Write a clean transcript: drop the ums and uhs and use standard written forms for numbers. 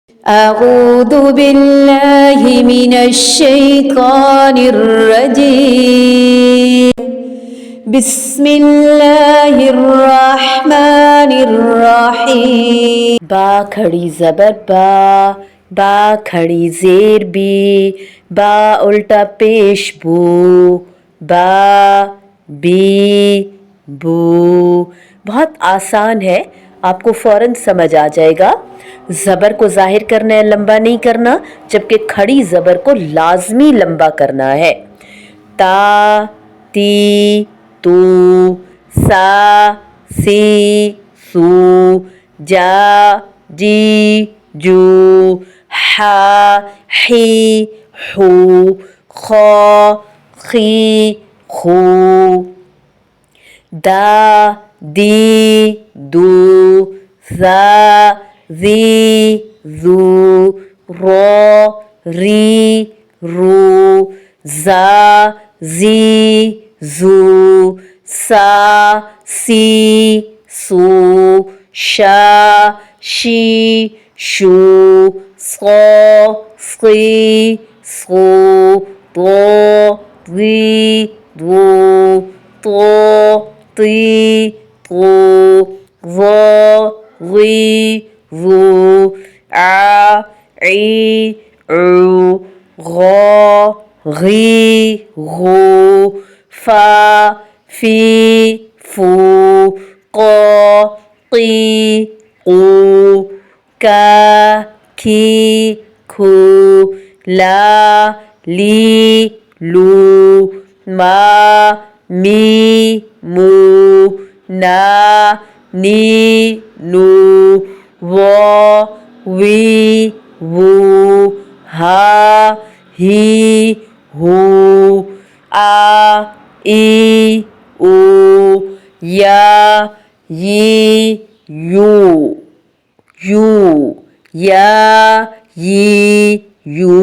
أعوذ بالله من الشيطان الرجيم بسم الله الرحمن الرحيم बा खड़ी ज़बर बा खड़ी ज़ेर बी बा उल्टा पेश बू बा बी बू। बहुत आसान है, आपको फ़ौरन समझ आ जाएगा। ज़बर को ज़ाहिर करना है, लंबा नहीं करना, जबकि खड़ी ज़बर को लाजमी लंबा करना है। ता ती तू सा सी सू जा जी जू हा ही हू खो खी खू दा दी दू ज़ा ज़ी ज़ू रो री रू ज़ा ज़ी ज़ू सा सी सू शा शी शू सो सी सू तो री दो तो ती तो वो वी वो आ ई ऊ गो गी गो फा फी फू को की कू का की खू ला ली लू मा मी मू ना नी नू वो वी वू हा ही हू आ ई ऊ या यी यू यू या यी यू